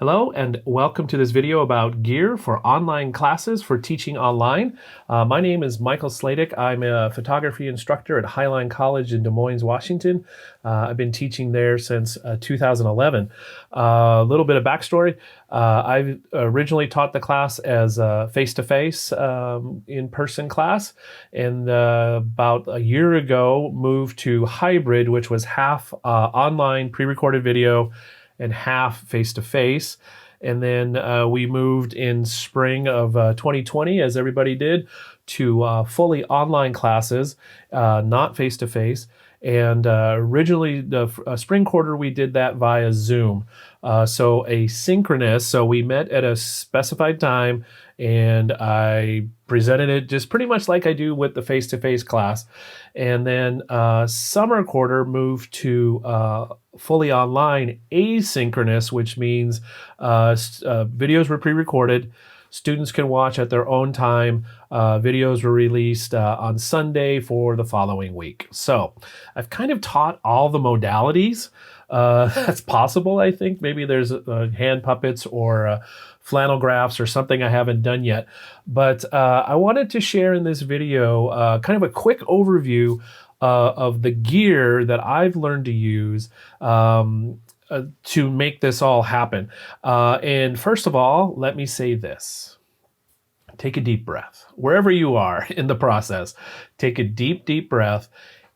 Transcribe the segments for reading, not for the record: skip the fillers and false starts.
Hello and welcome to this video about gear for online classes for teaching online. My name is Michael Sladek. I'm a photography instructor at Highline College in Des Moines, Washington. I've been teaching there since 2011. A little bit of backstory. I originally taught the class as a face-to-face in-person class, and about a year ago moved to hybrid, which was half online pre-recorded video and half face-to-face. And then we moved in spring of 2020, as everybody did, to fully online classes, not face-to-face. And originally, the spring quarter, we did that via Zoom. So asynchronous, so we met at a specified time, and I presented it just pretty much like I do with the face-to-face class. And then summer quarter moved to fully online asynchronous, which means videos were pre-recorded. Students can watch at their own time. Videos were released on Sunday for the following week. So I've kind of taught all the modalities that's possible, I think. Maybe there's hand puppets or flannel graphs or something I haven't done yet. But I wanted to share in this video kind of a quick overview of the gear that I've learned to use to make this all happen. And first of all, let me say this. Take a deep breath. Wherever you are in the process, take a deep, deep breath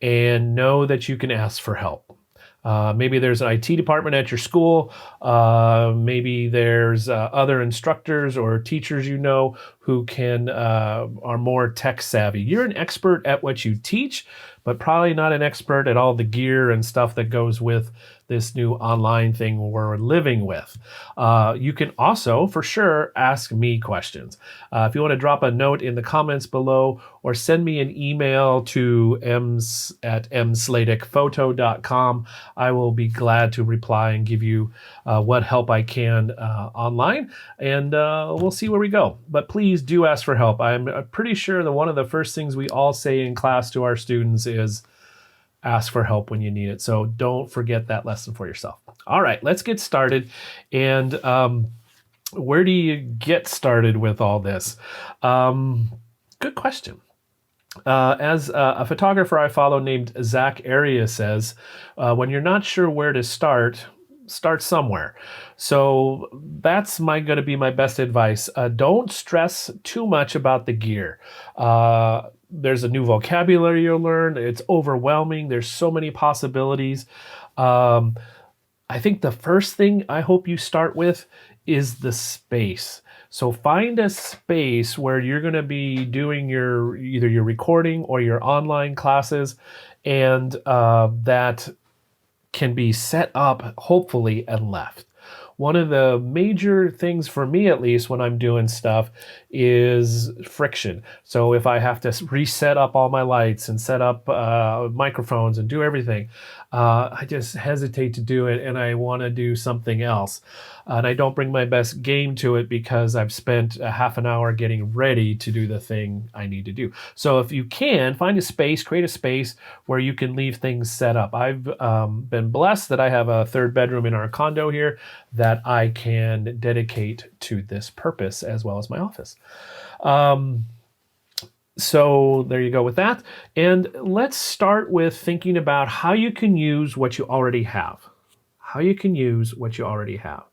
and know that you can ask for help. Maybe there's an IT department at your school. Maybe there's other instructors or teachers you know who are more tech savvy. You're an expert at what you teach, but probably not an expert at all the gear and stuff that goes with this new online thing we're living with. You can also, for sure, ask me questions. If you want to drop a note in the comments below or send me an email to msladekphoto.com, I will be glad to reply and give you what help I can online, and we'll see where we go. But please do ask for help. I'm pretty sure that one of the first things we all say in class to our students is ask for help when you need it. So don't forget that lesson for yourself. All right, let's get started. And where do you get started with all this? Good question. As a photographer I follow named Zach Arias says, when you're not sure where to start somewhere. So that's going to be my best advice. Don't stress too much about the gear. There's a new vocabulary you'll learn. It's overwhelming. There's so many possibilities. I think the first thing I hope you start with is the space. So find a space where you're going to be doing either your recording or your online classes, and that can be set up, hopefully, and left. One of the major things for me, at least, when I'm doing stuff is friction. So if I have to reset up all my lights and set up microphones and do everything, I just hesitate to do it, and I want to do something else. And I don't bring my best game to it because I've spent a half an hour getting ready to do the thing I need to do. So if you can, find a space, create a space where you can leave things set up. I've been blessed that I have a third bedroom in our condo here that I can dedicate to this purpose, as well as my office. So there you go with that. And let's start with thinking about how you can use what you already have. How you can use what you already have.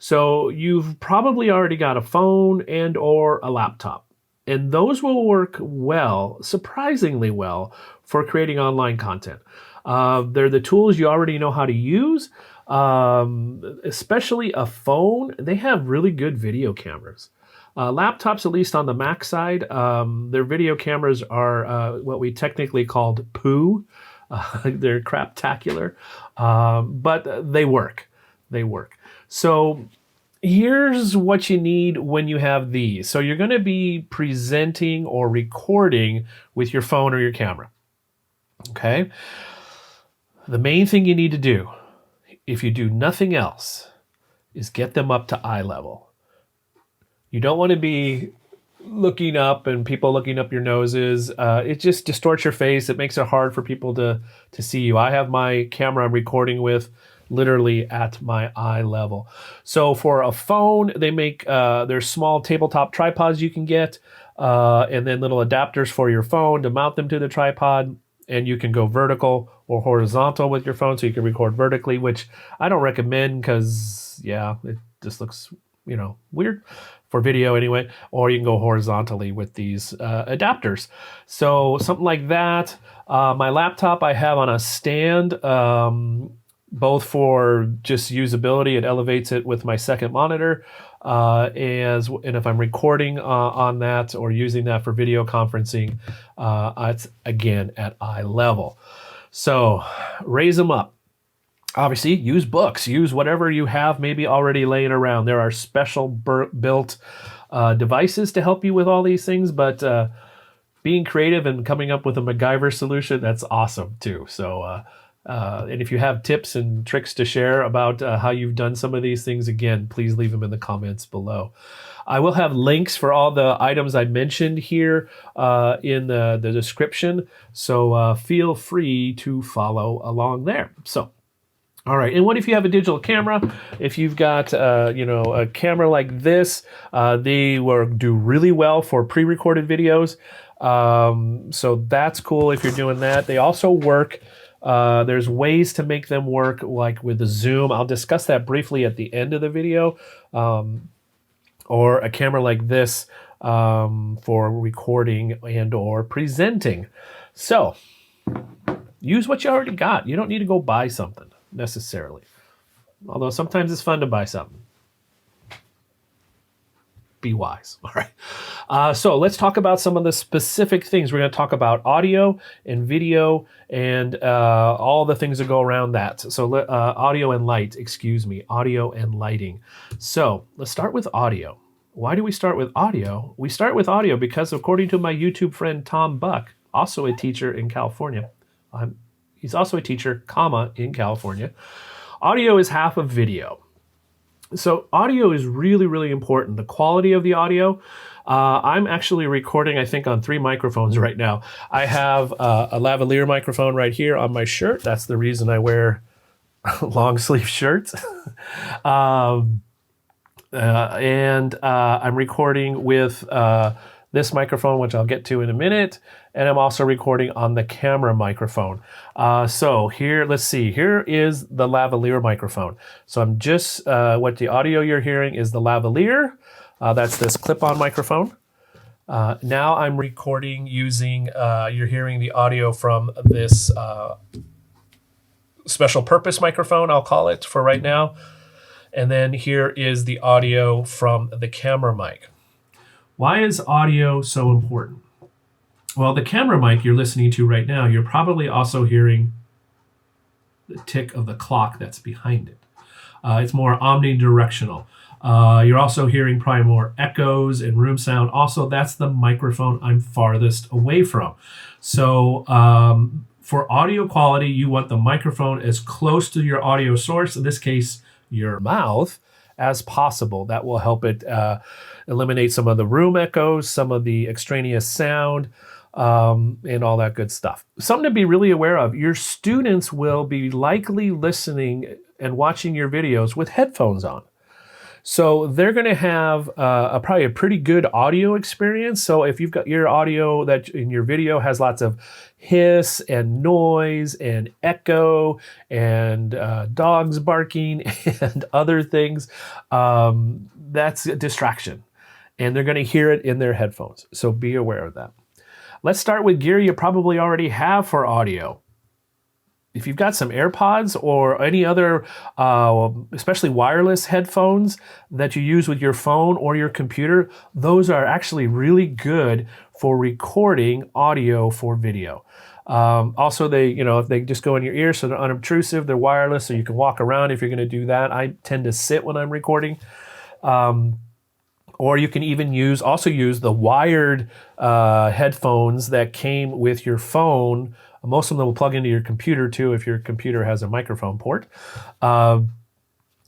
So you've probably already got a phone and or a laptop. And those will work well, surprisingly well, for creating online content. They're the tools you already know how to use, especially a phone. They have really good video cameras. Laptops, at least on the Mac side, their video cameras are what we technically called poo. They're craptacular, but they work. They work. So here's what you need when you have these. So you're going to be presenting or recording with your phone or your camera. Okay? The main thing you need to do, if you do nothing else, is get them up to eye level. You don't want to be looking up and people looking up your noses. It just distorts your face. It makes it hard for people to see you. I have my camera I'm recording with literally at my eye level. So for a phone, they make there's small tabletop tripods you can get, and then little adapters for your phone to mount them to the tripod. And you can go vertical or horizontal with your phone, so you can record vertically, which I don't recommend because, yeah, it just looks, weird for video anyway. Or you can go horizontally with these adapters. So something like that. My laptop I have on a stand, both for just usability. It elevates it with my second monitor. And if I'm recording on that or using that for video conferencing, it's again at eye level. So raise them up. Obviously, use books, use whatever you have maybe already laying around. There are special built devices to help you with all these things, but being creative and coming up with a MacGyver solution, that's awesome too. So, and if you have tips and tricks to share about how you've done some of these things, again, please leave them in the comments below. I will have links for all the items I mentioned here in the description, so feel free to follow along there. So, all right, and what if you have a digital camera? If you've got, a camera like this, they do really well for pre-recorded videos. So that's cool if you're doing that. They also work. There's ways to make them work, like with the zoom. I'll discuss that briefly at the end of the video. Or a camera like this for recording and or presenting. So use what you already got. You don't need to go buy something necessarily. Although sometimes it's fun to buy something. Be wise. All right. So let's talk about some of the specific things. We're going to talk about audio and video and all the things that go around that. So audio and light, audio and lighting. So let's start with audio. Why do we start with audio? We start with audio because according to my YouTube friend, Tom Buck, also a teacher in California, he's also a teacher, in California, audio is half of video. So audio is really, really important. The quality of the audio. I'm actually recording, I think, on 3 microphones right now. I have a lavalier microphone right here on my shirt. That's the reason I wear long sleeve shirts. And I'm recording with this microphone, which I'll get to in a minute. And I'm also recording on the camera microphone. So here, let's see, here is the lavalier microphone. So I'm just, what the audio you're hearing is the lavalier. That's this clip-on microphone. Now I'm recording using, you're hearing the audio from this special purpose microphone, I'll call it for right now. And then here is the audio from the camera mic. Why is audio so important? Well, the camera mic you're listening to right now, you're probably also hearing the tick of the clock that's behind it. It's more omnidirectional. You're also hearing probably more echoes and room sound. Also, that's the microphone I'm farthest away from. So for audio quality, you want the microphone as close to your audio source, in this case, your mouth, as possible. That will help it eliminate some of the room echoes, some of the extraneous sound, and all that good stuff. Something to be really aware of, your students will be likely listening and watching your videos with headphones on. So they're going to have probably a pretty good audio experience. So if you've got your audio that in your video has lots of hiss and noise and echo and dogs barking and other things, that's a distraction. And they're going to hear it in their headphones. So be aware of that. Let's start with gear you probably already have for audio. If you've got some AirPods or any other, especially wireless headphones that you use with your phone or your computer, those are actually really good for recording audio for video. Also, if they just go in your ear, so they're unobtrusive, they're wireless, so you can walk around if you're going to do that. I tend to sit when I'm recording. Or you can even use the wired headphones that came with your phone. Most of them will plug into your computer too if your computer has a microphone port.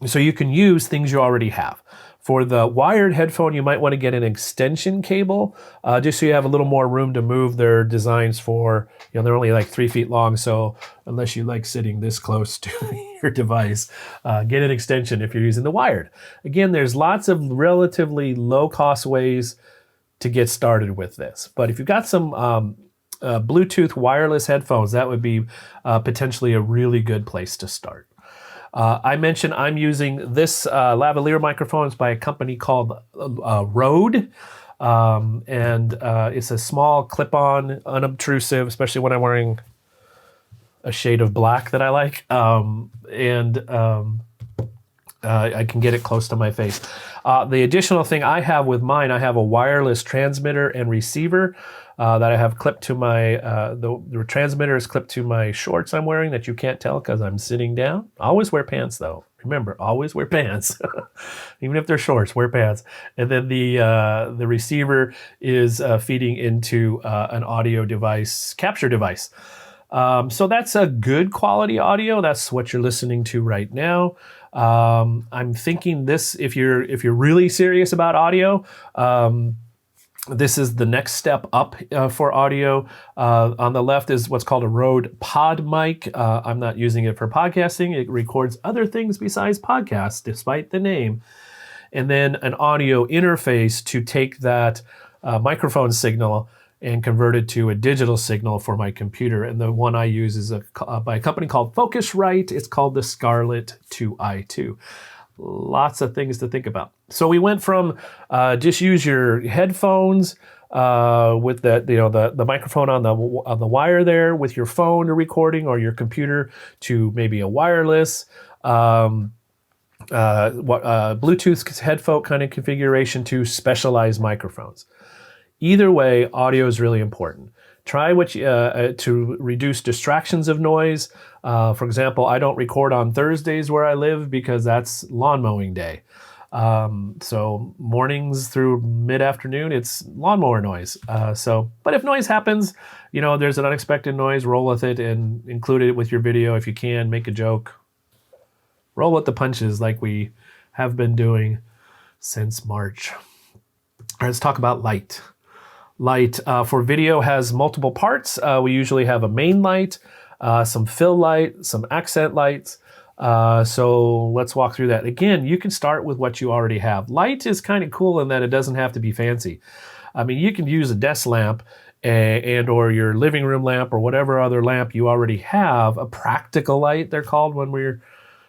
So you can use things you already have. For the wired headphone, you might want to get an extension cable, just so you have a little more room to move. Their designs for, they're only like 3 feet long. So unless you like sitting this close to your device, get an extension if you're using the wired. Again, there's lots of relatively low cost ways to get started with this. But if you've got some Bluetooth wireless headphones, that would be potentially a really good place to start. I mentioned I'm using this lavalier microphones by a company called Rode. And it's a small clip-on, unobtrusive, especially when I'm wearing a shade of black that I like. I can get it close to my face. The additional thing I have with mine, I have a wireless transmitter and receiver that I have clipped to my, the transmitter is clipped to my shorts I'm wearing that you can't tell because I'm sitting down. Always wear pants though. Remember, always wear pants. Even if they're shorts, wear pants. And then the receiver is feeding into an audio device, capture device. So that's a good quality audio. That's what you're listening to right now. I'm thinking this, if you're really serious about audio, this is the next step up for audio. On the left is what's called a Rode Pod Mic. I'm not using it for podcasting. It records other things besides podcasts, despite the name. And then an audio interface to take that microphone signal and convert it to a digital signal for my computer. And the one I use is by a company called Focusrite. It's called the Scarlett 2i2. Lots of things to think about. So we went from just use your headphones with the microphone on the wire there with your phone or recording or your computer to maybe a wireless Bluetooth headphone kind of configuration to specialized microphones. Either way, audio is really important. Try to reduce distractions of noise. For example, I don't record on Thursdays where I live because that's lawn mowing day. So mornings through mid-afternoon, it's lawnmower noise. But if noise happens, there's an unexpected noise, roll with it and include it with your video if you can, make a joke. Roll with the punches like we have been doing since March. All right, let's talk about light. Light for video has multiple parts. We usually have a main light, some fill light, some accent lights. So let's walk through that. Again, you can start with what you already have. Light is kind of cool in that it doesn't have to be fancy. I mean, you can use a desk lamp and or your living room lamp or whatever other lamp you already have. A practical light, they're called when we're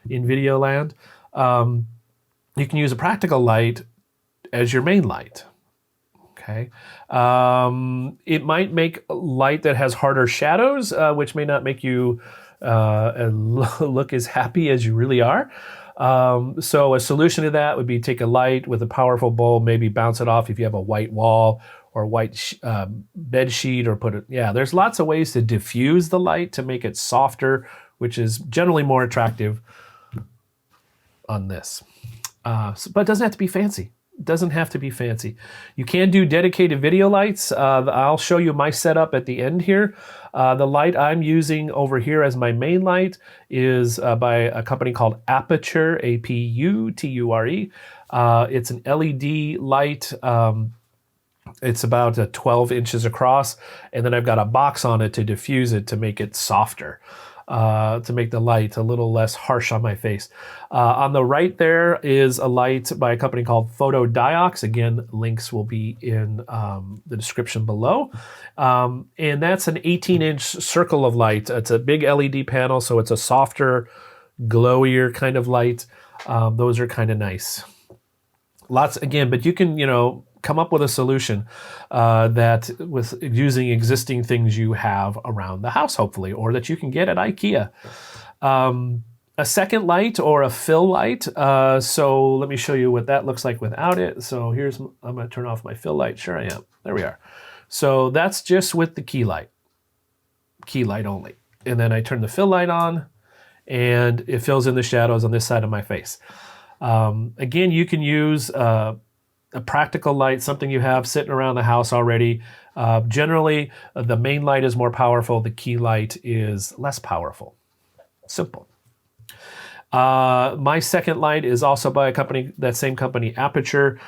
in video land. You can use a practical light as your main light. Okay. It might make light that has harder shadows, which may not make you look as happy as you really are. So a solution to that would be take a light with a powerful bulb, maybe bounce it off if you have a white wall or a white bed sheet, or there's lots of ways to diffuse the light to make it softer, which is generally more attractive on this. But it doesn't have to be fancy. Doesn't have to be fancy. You can do dedicated video lights. I'll show you my setup at the end here. The light I'm using over here as my main light is by a company called Aputure, A-P-U-T-U-R-E. It's an LED light. It's about 12 inches across, and then I've got a box on it to diffuse it to make it softer. To make the light a little less harsh on my face. On the right there is a light by a company called Photodiox. Again, links will be in the description below. And that's an 18-inch circle of light. It's a big LED panel, so it's a softer, glowier kind of light. Those are kind of nice. But you can, come up with a solution that with using existing things you have around the house, hopefully, or that you can get at IKEA. A second light or a fill light. So let me show you what that looks like without it. So I'm going to turn off my fill light. Sure I am. There we are. So that's just with the key light only. And then I turn the fill light on and it fills in the shadows on this side of my face. Again, you can use a practical light, something you have sitting around the house already. Generally, the main light is more powerful. The key light is less powerful. Simple. My second light is also by a company, that same company, Aputure.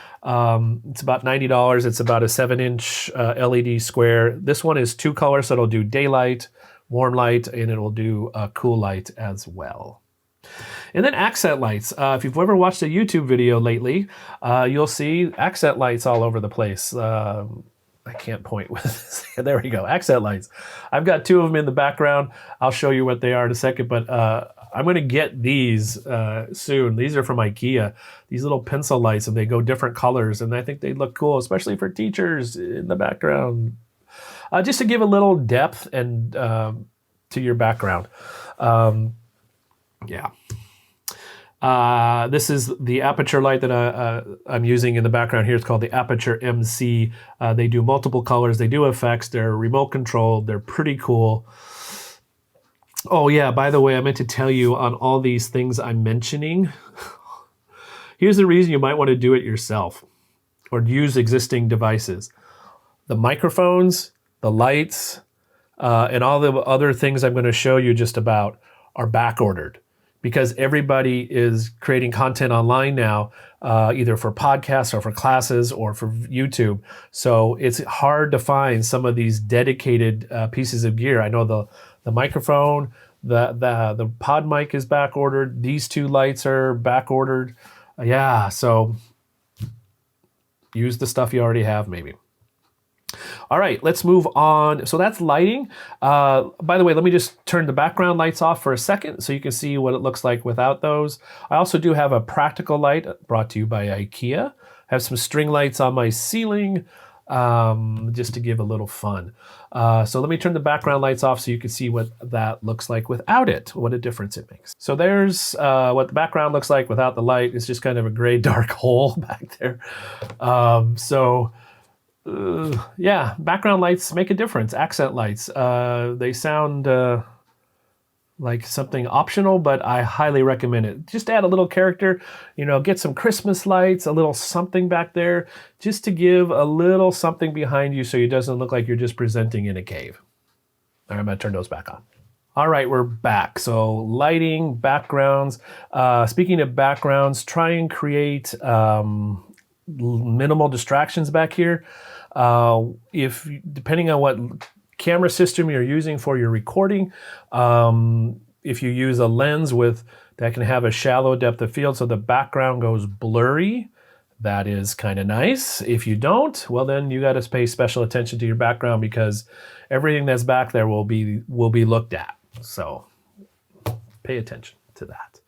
It's about $90. It's about a 7-inch LED square. This one is 2 colors, so it'll do daylight, warm light, and it'll do cool light as well. And then accent lights. If you've ever watched a YouTube video lately, you'll see accent lights all over the place. I can't point with this. There we go, accent lights. I've got 2 of them in the background. I'll show you what they are in a second, but I'm going to get these soon. These are from IKEA. These little pencil lights, and they go different colors, and I think they look cool, especially for teachers in the background. Just to give a little depth and to your background. Yeah. This is the Aputure light that I'm using in the background here. It's called the Aputure MC. They do multiple colors. They do effects. They're remote controlled. They're pretty cool. Oh yeah, by the way, I meant to tell you on all these things I'm mentioning, here's the reason you might want to do it yourself or use existing devices. The microphones, the lights, and all the other things I'm going to show you just about are back ordered, because everybody is creating content online now, either for podcasts or for classes or for YouTube. So it's hard to find some of these dedicated pieces of gear. I know the microphone, the pod mic is back ordered. These 2 lights are back ordered. Yeah, so use the stuff you already have maybe. All right, let's move on. So that's lighting. By the way, let me just turn the background lights off for a second so you can see what it looks like without those. I also do have a practical light brought to you by IKEA. I have some string lights on my ceiling just to give a little fun. So let me turn the background lights off so you can see what that looks like without it, what a difference it makes. So there's what the background looks like without the light. It's just kind of a gray dark hole back there. Yeah, background lights make a difference. Accent lights, they sound like something optional, but I highly recommend it. Just add a little character, get some Christmas lights, a little something back there, just to give a little something behind you so it doesn't look like you're just presenting in a cave. All right, I'm gonna turn those back on. All right, we're back. So lighting, backgrounds. Speaking of backgrounds, try and create minimal distractions back here. Depending on what camera system you're using for your recording, if you use a lens that can have a shallow depth of field so the background goes blurry, that is kind of nice. If you don't, well then you got to pay special attention to your background, because everything that's back there will be looked at. So pay attention to that.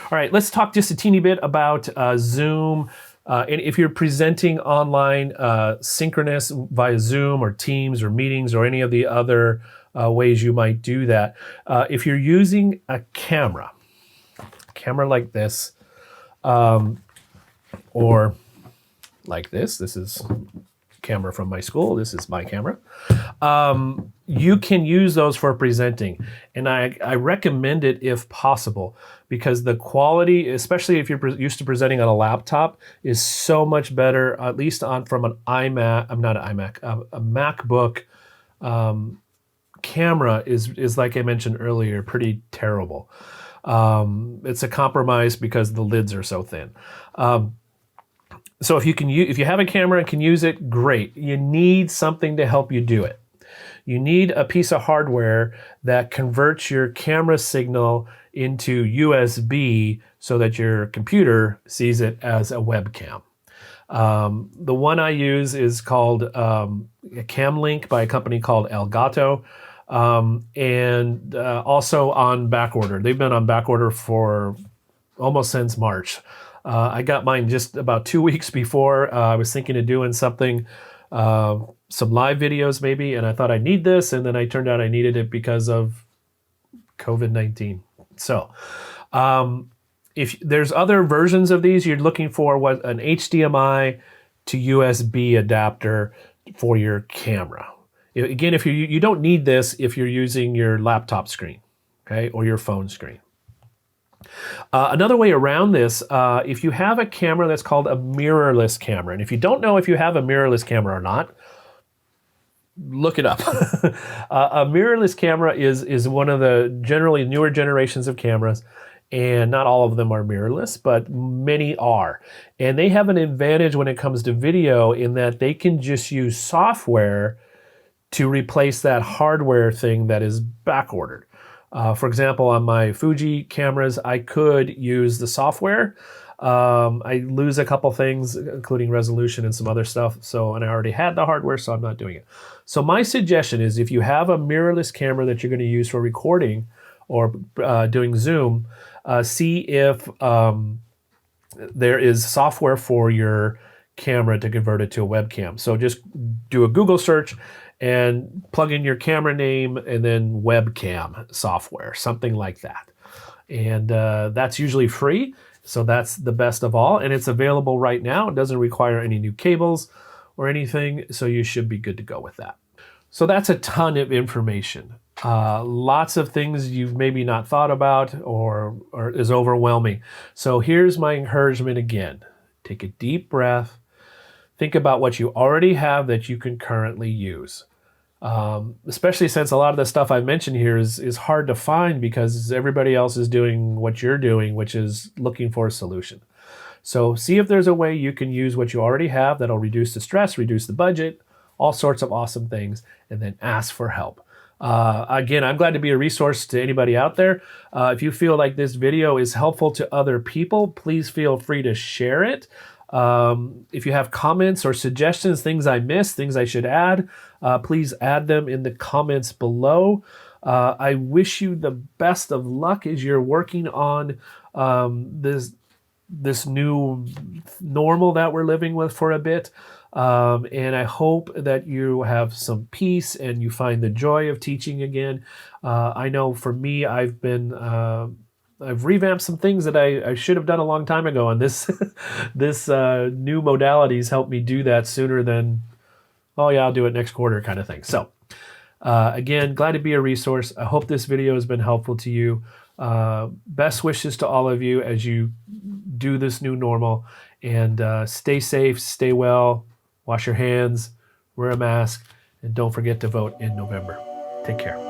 All right, let's talk just a teeny bit about Zoom. And if you're presenting online, synchronous via Zoom or Teams or meetings or any of the other ways you might do that, if you're using a camera like this, or like this is camera from my school, this is my camera, you can use those for presenting. And I recommend it if possible, because the quality, especially if you're used to presenting on a laptop, is so much better, at least from an iMac, a MacBook camera is like I mentioned earlier, pretty terrible. It's a compromise because the lids are so thin. So if you have a camera and can use it, great. You need something to help you do it. You need a piece of hardware that converts your camera signal into USB so that your computer sees it as a webcam. The one I use is called a CamLink by a company called Elgato, and also on back order. They've been on back order for almost since March. I got mine just about 2 weeks before. I was thinking of doing something, some live videos maybe, and I thought I need this, and then I turned out I needed it because of COVID-19. So if there's other versions of these, you're looking for an HDMI to USB adapter for your camera. Again, if you don't need this if you're using your laptop screen, okay, or your phone screen. Another way around this, if you have a camera that's called a mirrorless camera, and if you don't know if you have a mirrorless camera or not, look it up. A mirrorless camera is one of the generally newer generations of cameras, and not all of them are mirrorless, but many are. And they have an advantage when it comes to video in that they can just use software to replace that hardware thing that is back ordered. For example, on my Fuji cameras, I could use the software. I lose a couple things, including resolution and some other stuff. And I already had the hardware, so I'm not doing it. So my suggestion is if you have a mirrorless camera that you're going to use for recording or doing Zoom, see if there is software for your camera to convert it to a webcam. So just do a Google search and plug in your camera name and then webcam software, something like that. And that's usually free. So that's the best of all. And it's available right now. It doesn't require any new cables or anything. So you should be good to go with that. So that's a ton of information. Lots of things you've maybe not thought about or is overwhelming. So here's my encouragement again. Take a deep breath. Think about what you already have that you can currently use. Especially since a lot of the stuff I mentioned here is hard to find because everybody else is doing what you're doing, which is looking for a solution. So see if there's a way you can use what you already have that'll reduce the stress, reduce the budget, all sorts of awesome things, and then ask for help. Again, I'm glad to be a resource to anybody out there. If you feel like this video is helpful to other people, please feel free to share it. If you have comments or suggestions, things I missed, things I should add, please add them in the comments below. I wish you the best of luck as you're working on this new normal that we're living with for a bit. And I hope that you have some peace and you find the joy of teaching again. I know for me, I've revamped some things that I should have done a long time ago, and this new modalities helped me do that sooner than, oh yeah, I'll do it next quarter kind of thing. So again, glad to be a resource. I hope this video has been helpful to you. Best wishes to all of you as you do this new normal, and stay safe, stay well, wash your hands, wear a mask, and don't forget to vote in November. Take care.